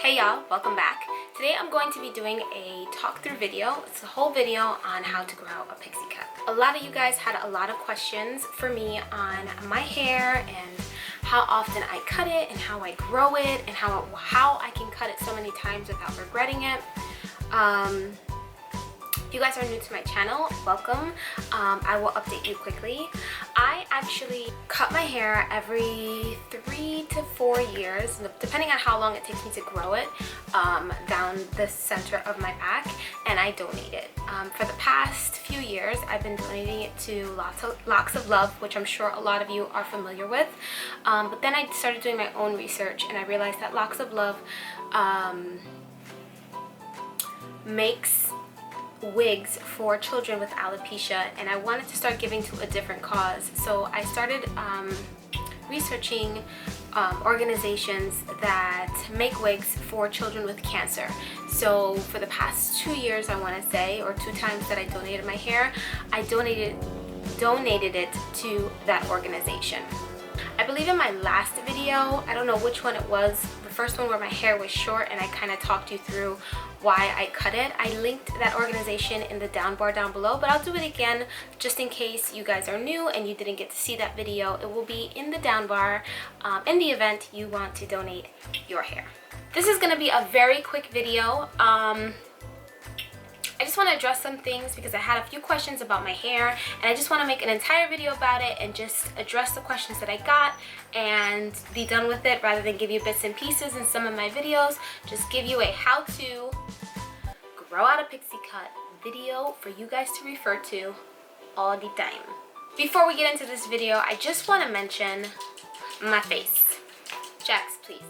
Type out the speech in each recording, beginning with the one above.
Hey y'all, welcome back. Today I'm going to be doing a talk through video. It's a whole video on how to grow a pixie cut. A lot of you guys had a lot of questions for me on my hair and how often I cut it and how I grow it and how I can cut it so many times without regretting it. If you guys are new to my channel, welcome. I will update you quickly. I actually cut my hair every 3 to 4 years, depending on how long it takes me to grow it, down the center of my back, and I donate it. For the past few years, I've been donating it to Locks of Love, which I'm sure a lot of you are familiar with. But then I started doing my own research, and I realized that Locks of Love makes wigs for children with alopecia, and I wanted to start giving to a different cause. So I started researching organizations that make wigs for children with cancer. So for the past 2 years, I want to say, or 2 times that I donated my hair, I donated it to that organization. I believe in my last video, I don't know which one it was, the first one where my hair was short and I kind of talked you through why I cut it. I linked that organization in the down bar down below, but I'll do it again just in case you guys are new and you didn't get to see that video. It will be in the down bar in the event you want to donate your hair. This is going to be a very quick video. I just want to address some things because I had a few questions about my hair, and I just want to make an entire video about it and just address the questions that I got and be done with it, rather than give you bits and pieces in some of my videos. Just give you a how to grow out a pixie cut video for you guys to refer to all the time. Before we get into this video, I just want to mention my face. Jax, please.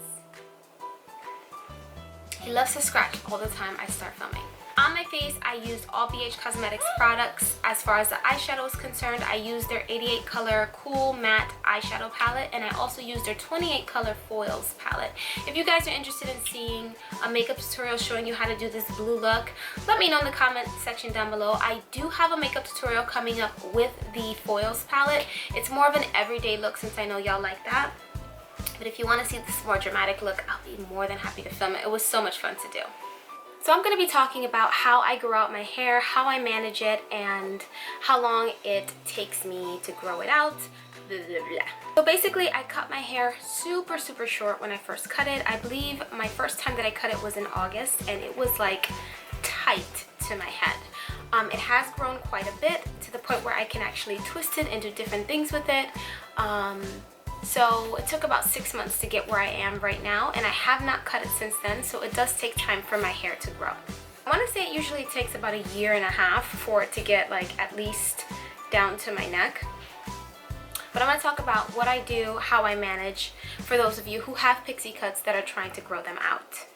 He loves to scratch all the time I start filming. On my face, I used all BH Cosmetics products. As far as the eyeshadow is concerned, I used their 88 color Cool Matte eyeshadow palette, and I also used their 28 color foils palette. If you guys are interested in seeing a makeup tutorial showing you how to do this blue look, let me know in the comment section down below. I do have a makeup tutorial coming up with the foils palette. It's more of an everyday look since I know y'all like that. But if you want to see this more dramatic look, I'll be more than happy to film it. It was so much fun to do. So I'm going to be talking about how I grow out my hair, how I manage it, and how long it takes me to grow it out. Blah, blah, blah. So basically, I cut my hair super short when I first cut it. I believe my first time that I cut it was in August, and it was like tight to my head. It has grown quite a bit to the point where I can actually twist it and do different things with it. So it took about 6 months to get where I am right now, and I have not cut it since then, so it does take time for my hair to grow. I want to say it usually takes about 1.5 years for it to get like at least down to my neck. But I'm going to talk about what I do, how I manage, for those of you who have pixie cuts that are trying to grow them out.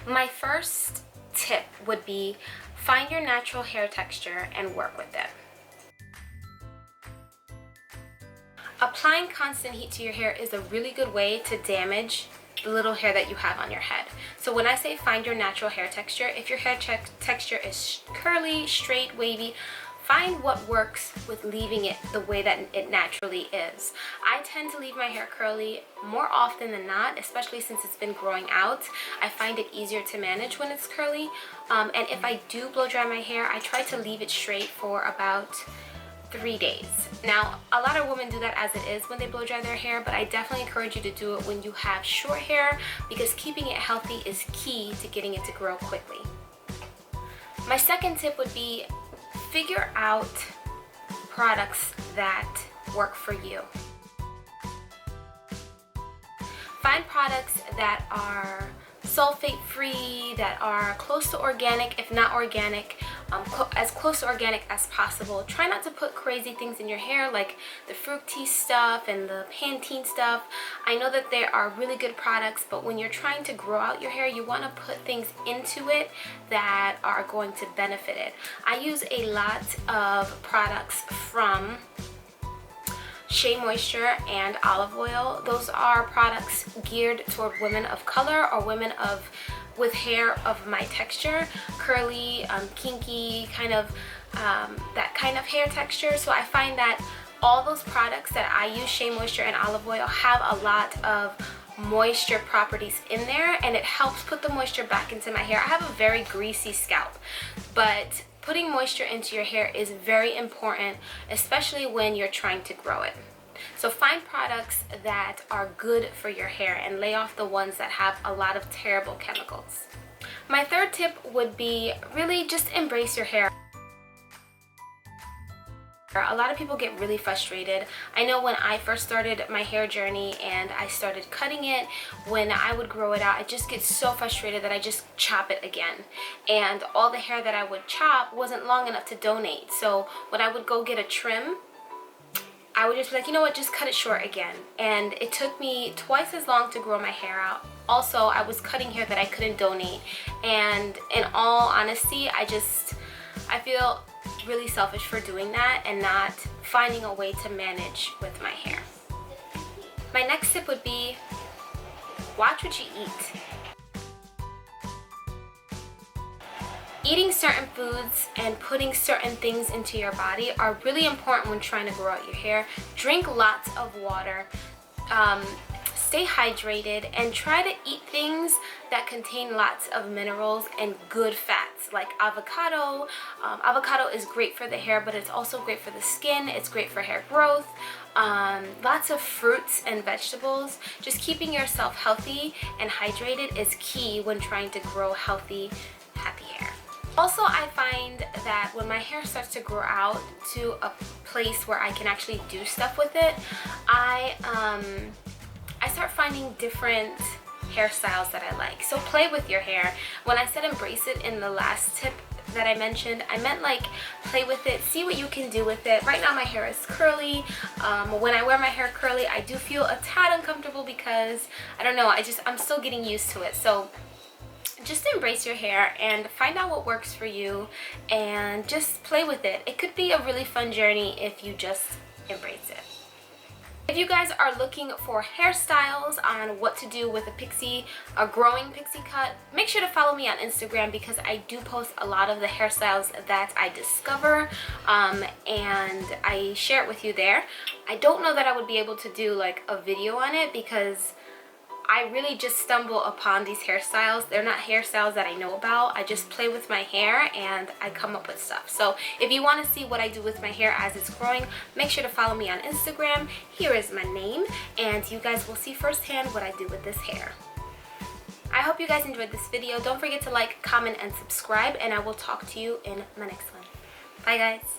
My first tip would be find your natural hair texture and work with it. Applying constant heat to your hair is a really good way to damage the little hair that you have on your head. So when I say find your natural hair texture, if your hair texture is curly, straight, wavy, find what works with leaving it the way that it naturally is. I tend to leave my hair curly more often than not, especially since it's been growing out. I find it easier to manage when it's curly. And if I do blow dry my hair, I try to leave it straight for about 3 days. Now, a lot of women do that as it is when they blow dry their hair, but I definitely encourage you to do it when you have short hair, because keeping it healthy is key to getting it to grow quickly. My second tip would be figure out products that work for you. Find products that are sulfate free, that are close to organic, if not organic, as close to organic as possible. Try not to put crazy things in your hair like the Fructis stuff and the Pantene stuff. I know that there are really good products, but when you're trying to grow out your hair, you want to put things into it that are going to benefit it. I use a lot of products from Shea Moisture and Olive Oil. Those are products geared toward women of color or women with hair of my texture, curly, kinky, kind of that kind of hair texture. So I find that all those products that I use, Shea Moisture and Olive Oil, have a lot of moisture properties in there, and it helps put the moisture back into my hair. I have a very greasy scalp, but putting moisture into your hair is very important, especially when you're trying to grow it. So find products that are good for your hair and lay off the ones that have a lot of terrible chemicals. My third tip would be really just embrace your hair. A lot of people get really frustrated. I know when I first started my hair journey and I started cutting it, when I would grow it out, I just get so frustrated that I just chop it again. And all the hair that I would chop wasn't long enough to donate. So when I would go get a trim, I would just be like, you know what, just cut it short again. And it took me twice as long to grow my hair out. Also, I was cutting hair that I couldn't donate. And in all honesty, I feel really selfish for doing that and not finding a way to manage with my hair. My next tip would be watch what you eat. Eating certain foods and putting certain things into your body are really important when trying to grow out your hair. Drink lots of water, stay hydrated, and try to eat things that contain lots of minerals and good fats like avocado. Avocado is great for the hair, but it's also great for the skin. It's great for hair growth. Lots of fruits and vegetables. Just keeping yourself healthy and hydrated is key when trying to grow healthy, happy hair. Also, I find that when my hair starts to grow out to a place where I can actually do stuff with it, I start finding different hairstyles that I like. So play with your hair. When I said embrace it in the last tip that I mentioned, I meant like play with it, see what you can do with it. Right now my hair is curly. When I wear my hair curly, I do feel a tad uncomfortable because, I don't know, I'm still getting used to it. So just embrace your hair and find out what works for you and just play with it. It could be a really fun journey if you just embrace it. If you guys are looking for hairstyles on what to do with a pixie, a growing pixie cut, make sure to follow me on Instagram because I do post a lot of the hairstyles that I discover and I share it with you there. I don't know that I would be able to do like a video on it because I really just stumble upon these hairstyles. They're not hairstyles that I know about. I just play with my hair and I come up with stuff. So if you want to see what I do with my hair as it's growing, make sure to follow me on Instagram. Here is my name and you guys will see firsthand what I do with this hair. I hope you guys enjoyed this video. Don't forget to like, comment, and subscribe, and I will talk to you in my next one. Bye guys.